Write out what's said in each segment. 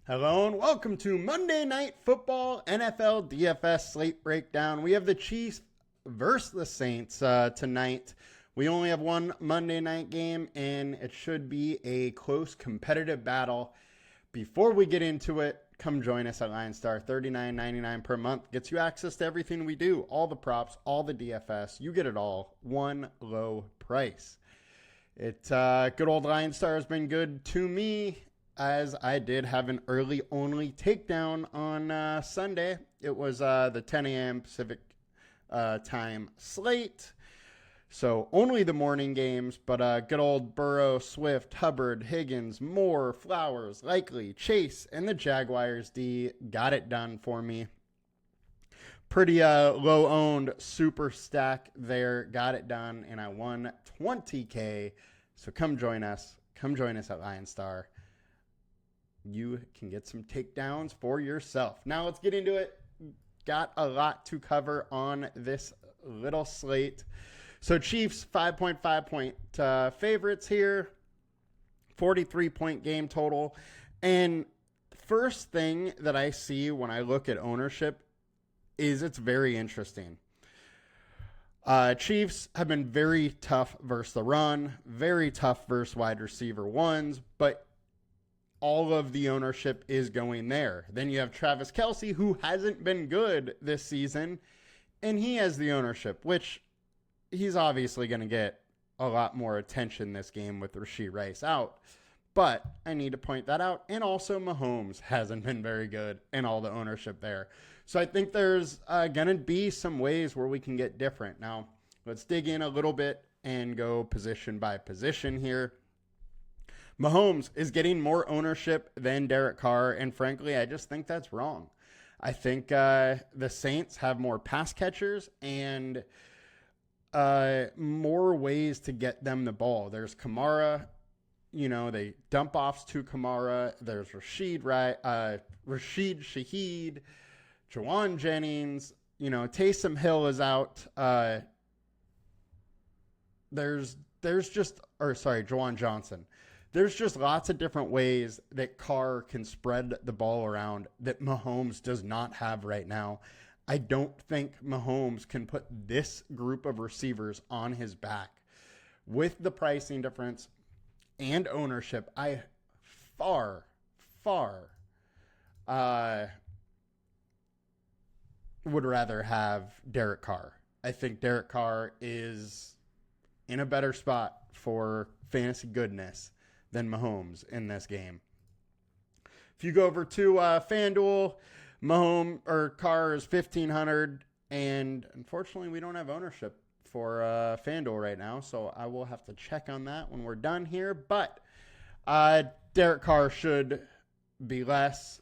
Hello and welcome to Monday Night Football NFL DFS Slate Breakdown. We have the Chiefs versus the Saints tonight. We only have one Monday night game and it should be a close competitive battle. Before we get into it, come join us at LineStar. $39.99 per month gets you access to everything we do. All the props, all the DFS. You get it all. One low price. Good old LineStar has been good to me, as I did have an early only takedown on Sunday. It was the 10 a.m. Pacific time slate. So only the morning games, but good old Burrow, Swift, Hubbard, Higgins, Moore, Flowers, Likely, Chase, and the Jaguars D got it done for me. Pretty low owned super stack there, got it done, and I won $20K. So come join us. Come join us at LineStar. You can get some takedowns for yourself. Now let's get into it. Got a lot to cover on this little slate. So Chiefs 5.5 point favorites here. 43-point game total. And first thing that I see when I look at ownership is it's very interesting. Chiefs have been very tough versus the run, very tough versus wide receiver ones, but all of the ownership is going there. Then you have Travis Kelce, who hasn't been good this season, and he has the ownership, which he's obviously going to get a lot more attention this game with Rashee Rice out. But I need to point that out. And also Mahomes hasn't been very good and all the ownership there. So I think there's going to be some ways where we can get different. Now, let's dig in a little bit and go position by position here. Mahomes is getting more ownership than Derek Carr, and frankly, I just think that's wrong. I think the Saints have more pass catchers and more ways to get them the ball. There's Kamara, they dump offs to Kamara. There's Rashid Shaheed, Juwan Jennings, Taysom Hill is out. Juwan Johnson. There's just lots of different ways that Carr can spread the ball around that Mahomes does not have right now. I don't think Mahomes can put this group of receivers on his back. With the pricing difference and ownership, I far would rather have Derek Carr. I think Derek Carr is in a better spot for fantasy goodness than Mahomes in this game. If you go over to FanDuel, Carr is $1,500, and unfortunately we don't have ownership for FanDuel right now, so I will have to check on that when we're done here. But Derek Carr should be less.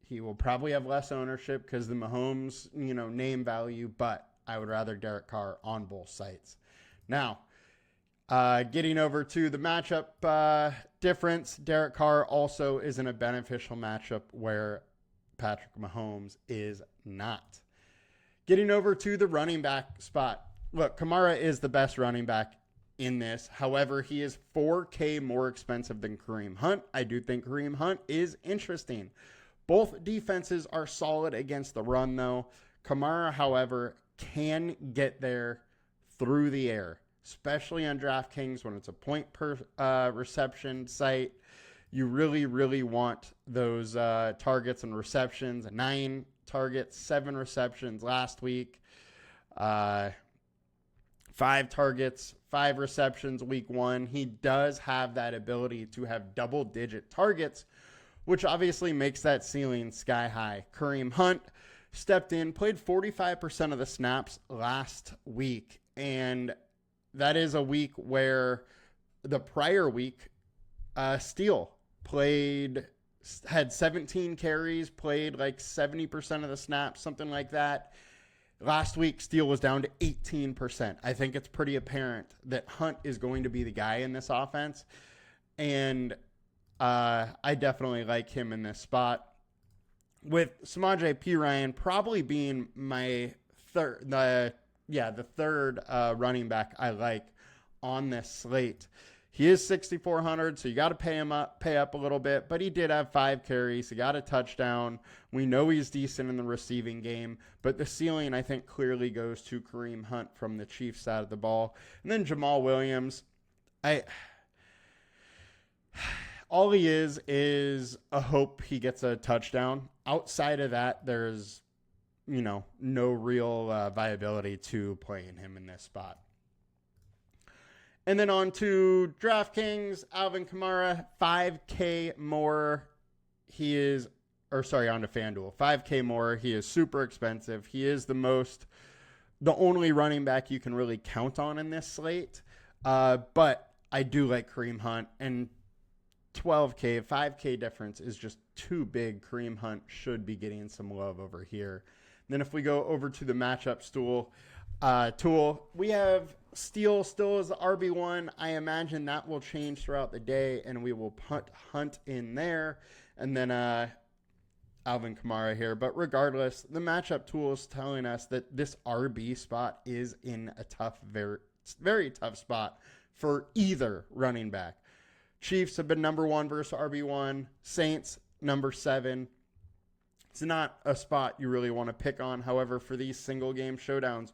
He will probably have less ownership because the Mahomes, name value, but I would rather Derek Carr on both sites. Now, getting over to the matchup difference, Derek Carr also is in a beneficial matchup where Patrick Mahomes is not. Getting over to the running back spot. Look, Kamara is the best running back in this. However, he is $4K more expensive than Kareem Hunt. I do think Kareem Hunt is interesting. Both defenses are solid against the run, though. Kamara, however, can get there through the air, especially on DraftKings when it's a point per reception site. You really, really want those targets and receptions. 9 targets, 7 receptions last week. 5 targets, 5 receptions week 1. He does have that ability to have double-digit targets, which obviously makes that ceiling sky high. Kareem Hunt stepped in, played 45% of the snaps last week, and that is a week where the prior week, Steele had 17 carries, played like 70% of the snaps, something like that. Last week, Steele was down to 18%. I think it's pretty apparent that Hunt is going to be the guy in this offense, and I definitely like him in this spot. With Samaje Perine probably being my the third running back I like on this slate. He is 6,400, so you got to pay up a little bit, but he did have 5 carries. He got a touchdown. We know he's decent in the receiving game, but the ceiling, I think, clearly goes to Kareem Hunt from the Chiefs side of the ball. And then Jamal Williams, all he is a hope he gets a touchdown. Outside of that, there's, no real viability to playing him in this spot. And then on to DraftKings, Alvin Kamara, $5K more. On to FanDuel, $5K more. He is super expensive. He is the only running back you can really count on in this slate. But I do like Kareem Hunt, and $12K, $5K difference is just too big. Kareem Hunt should be getting some love over here. And then if we go over to the matchup tool, we have Steele still as the RB1. I imagine that will change throughout the day, and we will put Hunt in there, and then Alvin Kamara here. But regardless, the matchup tool is telling us that this RB spot is in a very, very tough spot for either running back. Chiefs have been number 1 versus RB1. Saints, number 7. It's not a spot you really want to pick on. However, for these single game showdowns,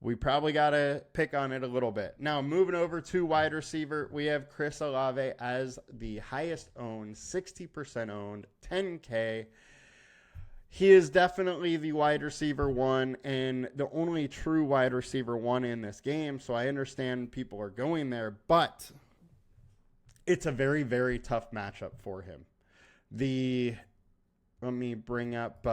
we probably got to pick on it a little bit. Now, moving over to wide receiver, we have Chris Olave as the highest owned, 60% owned, $10K. He is definitely the wide receiver 1 and the only true wide receiver 1 in this game. So I understand people are going there, but it's a very, very tough matchup for him. Let me bring up,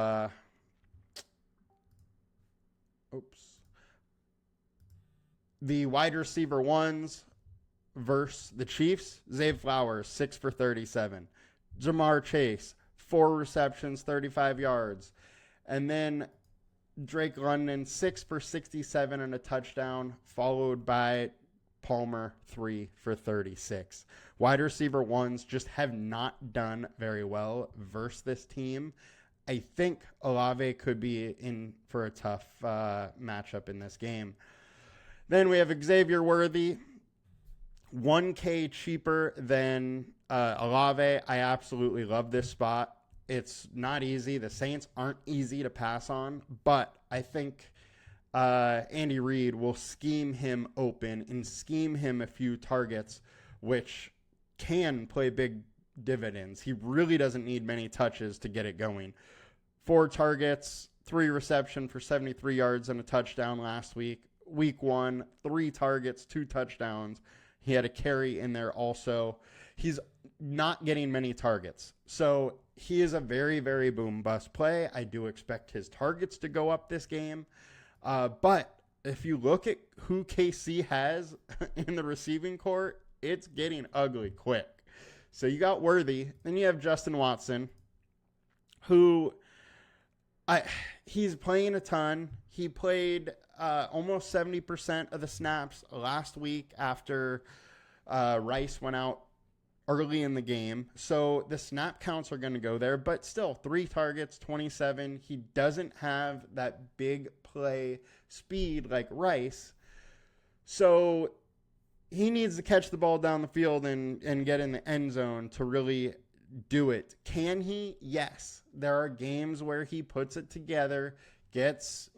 the wide receiver 1s versus the Chiefs. Zay Flowers, 6 for 37. Jamar Chase, 4 receptions, 35 yards. And then Drake London, 6 for 67 and a touchdown, followed by Palmer, 3 for 36. Wide receiver 1s just have not done very well versus this team. I think Olave could be in for a tough matchup in this game. Then we have Xavier Worthy, $1K cheaper than Olave. I absolutely love this spot. It's not easy. The Saints aren't easy to pass on, but I think Andy Reid will scheme him open and scheme him a few targets, which can play big dividends. He really doesn't need many touches to get it going. 4 targets, 3 reception for 73 yards and a touchdown last week. Week 1, 3 targets, 2 touchdowns. He had a carry in there also. He's not getting many targets. So he is a very, very boom bust play. I do expect his targets to go up this game. But if you look at who KC has in the receiving court, it's getting ugly quick. So you got Worthy. Then you have Justin Watson, who he's playing a ton. He played almost 70% of the snaps last week after Rice went out early in the game. So the snap counts are going to go there, but still 3 targets, 27. He doesn't have that big play speed like Rice. So he needs to catch the ball down the field and get in the end zone to really do it. Can he? Yes. There are games where he puts it together, gets,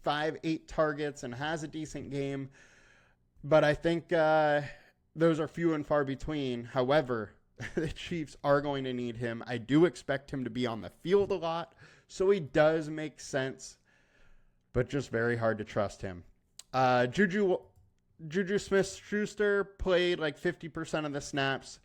5-8 targets and has a decent game. But I think those are few and far between. However, the Chiefs are going to need him. I do expect him to be on the field a lot, so he does make sense, but just very hard to trust him. Juju Smith-Schuster played like 50% of the snaps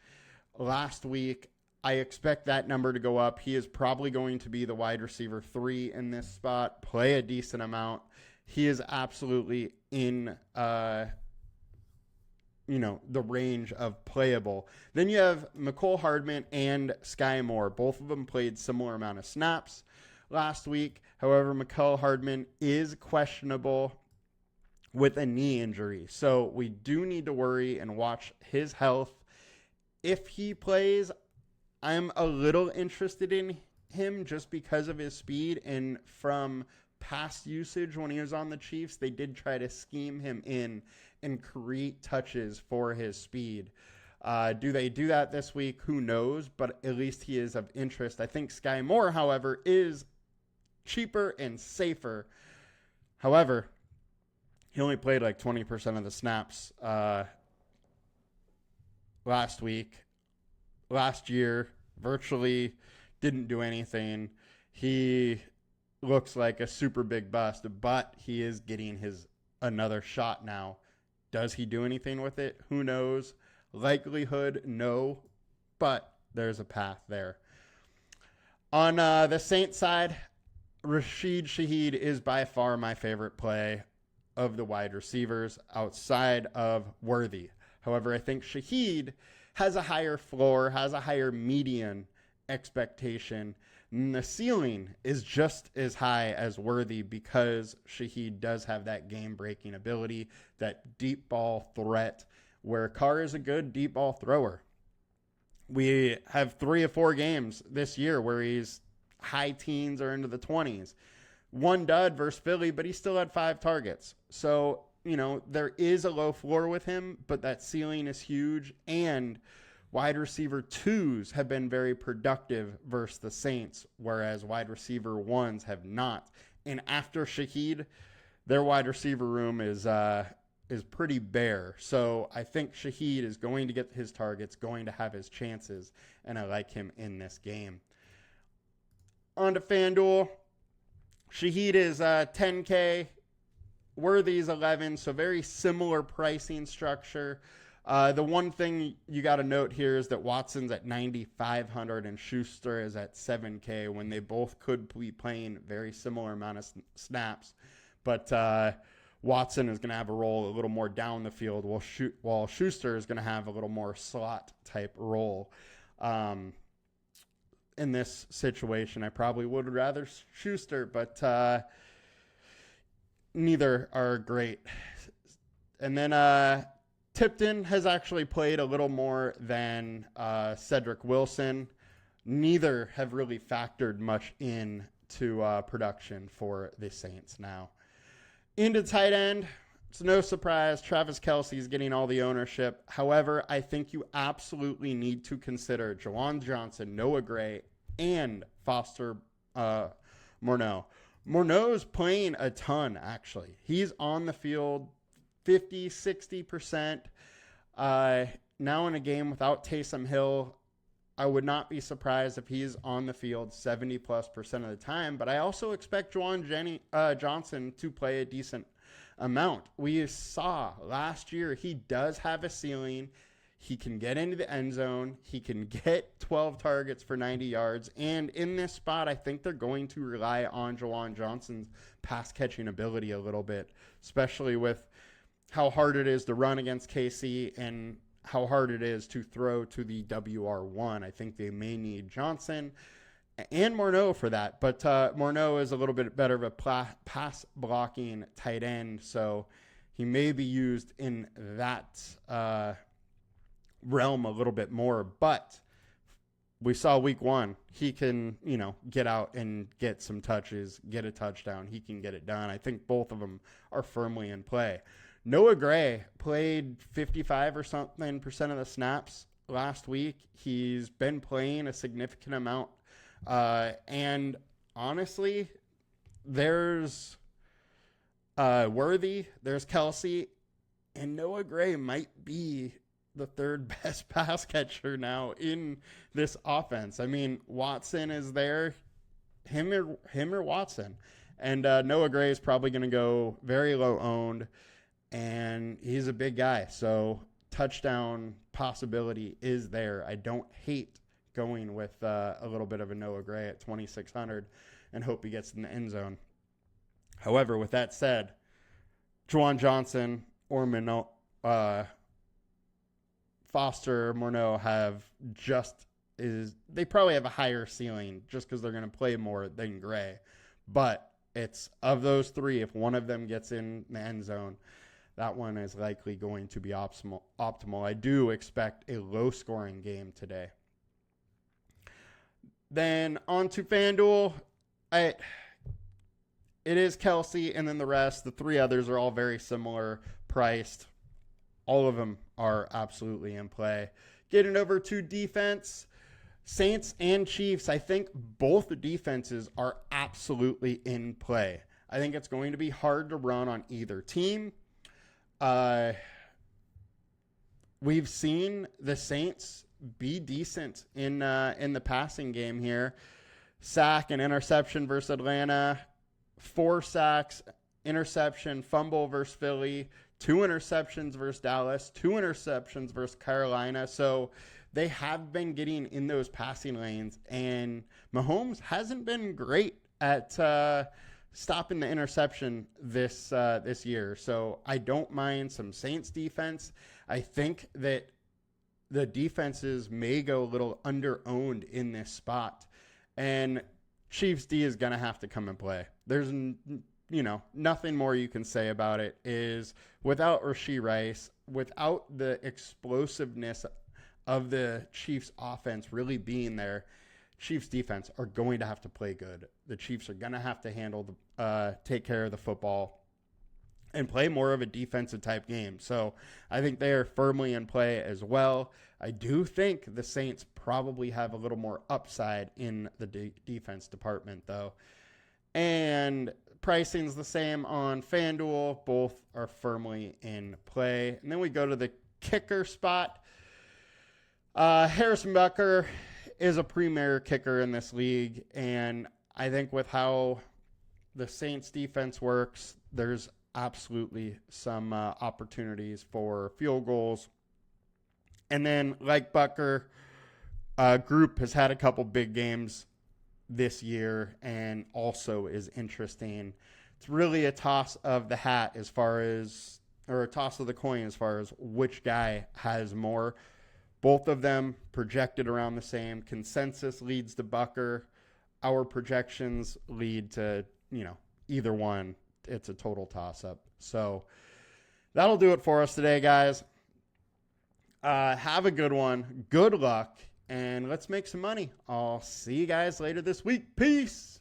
last week. I expect that number to go up. He is probably going to be the wide receiver 3 in this spot, play a decent amount. He is absolutely in the range of playable. Then you have McCole Hardman and Sky Moore. Both of them played similar amount of snaps last week. However, McCole Hardman is questionable with a knee injury. So we do need to worry and watch his health. If he plays, I'm a little interested in him just because of his speed, and from past usage when he was on the Chiefs, they did try to scheme him in and create touches for his speed. Do they do that this week? Who knows? But at least he is of interest. I think Sky Moore, however, is cheaper and safer. However, he only played like 20% of the snaps last week. Last year, virtually didn't do anything. He looks like a super big bust, but he is getting his another shot now. Does he do anything with it? Who knows? Likelihood, no, but there's a path there. On the Saints side, Rashid Shaheed is by far my favorite play of the wide receivers outside of Worthy. However, I think Shaheed has a higher floor, has a higher median expectation. And the ceiling is just as high as Worthy because Shaheed does have that game-breaking ability, that deep ball threat, where Carr is a good deep ball thrower. We have 3 or 4 games this year where he's high teens or into the 20s. 1 dud versus Philly, but he still had 5 targets. So, there is a low floor with him, but that ceiling is huge. And wide receiver 2s have been very productive versus the Saints, whereas wide receiver 1s have not. And after Shaheed, their wide receiver room is pretty bare. So I think Shaheed is going to get his targets, going to have his chances, and I like him in this game. On to FanDuel. Shaheed is $10K. Worthy's 11, so very similar pricing structure. The one thing you got to note here is that Watson's at $9,500 and Schuster is at $7K when they both could be playing very similar amount of snaps. But Watson is going to have a role a little more down the field while Schuster is going to have a little more slot type role. In this situation, I probably would rather Schuster, but neither are great. And then Tipton has actually played a little more than Cedric Wilson. Neither have really factored much into production for the Saints now. Into tight end, it's no surprise. Travis Kelce is getting all the ownership. However, I think you absolutely need to consider Juwan Johnson, Noah Gray, and Foster Morneau. Morneau's playing a ton, actually. He's on the field 50, 60%. Now in a game without Taysom Hill, I would not be surprised if he's on the field 70+% of the time. But I also expect Juwan Johnson to play a decent amount. We saw last year he does have a ceiling. He can get into the end zone. He can get 12 targets for 90 yards. And in this spot, I think they're going to rely on Juwan Johnson's pass-catching ability a little bit, especially with how hard it is to run against KC and how hard it is to throw to the WR1. I think they may need Johnson and Morneau for that. But Morneau is a little bit better of a pass-blocking tight end, so he may be used in that realm a little bit more. But we saw week 1, he can, get out and get some touches, get a touchdown. He can get it done. I think both of them are firmly in play. Noah Gray played 55 or something % of the snaps last week. He's been playing a significant amount. And honestly, there's Worthy, there's Kelce, and Noah Gray might be the 3rd best pass catcher now in this offense. I mean, Watson is there, him or Watson. And Noah Gray is probably going to go very low owned. And he's a big guy, so touchdown possibility is there. I don't hate going with a little bit of a Noah Gray at 2,600 and hope he gets in the end zone. However, with that said, Juwan Johnson or Foster Morneau they probably have a higher ceiling just because they're going to play more than Gray. But it's of those 3, if one of them gets in the end zone, that one is likely going to be optimal. I do expect a low-scoring game today. Then on to FanDuel. It is Kelce, and then the rest. The 3 others are all very similar priced. all of them are absolutely in play. Getting over to defense, Saints and Chiefs, I think both the defenses are absolutely in play. I think it's going to be hard to run on either team. We've seen the Saints be decent in the passing game here. Sack and interception versus Atlanta, 4 sacks, interception, fumble versus Philly, 2 interceptions versus Dallas, 2 interceptions versus Carolina. So they have been getting in those passing lanes, and Mahomes hasn't been great at stopping the interception this year. So I don't mind some Saints defense. I think that the defenses may go a little under-owned in this spot, and Chiefs D is going to have to come and play. There's nothing more you can say about it. Is without Rashee Rice, without the explosiveness of the Chiefs offense really being there, Chiefs defense are going to have to play good. The Chiefs are going to have to take care of the football and play more of a defensive type game. So I think they are firmly in play as well. I do think the Saints probably have a little more upside in the defense department though. And pricing's the same on FanDuel. Both are firmly in play. And then we go to the kicker spot. Harrison Butker is a premier kicker in this league, and I think with how the Saints defense works, there's absolutely some opportunities for field goals. And then, like Butker, Group has had a couple big games this year and also is interesting. It's really a toss of the hat or a toss of the coin as far as which guy has more. Both of them projected around the same. Consensus leads to Butker. Our projections lead to, either one. It's a total toss-up. So that'll do it for us today, guys. Have a good one. Good luck. And let's make some money. I'll see you guys later this week. Peace.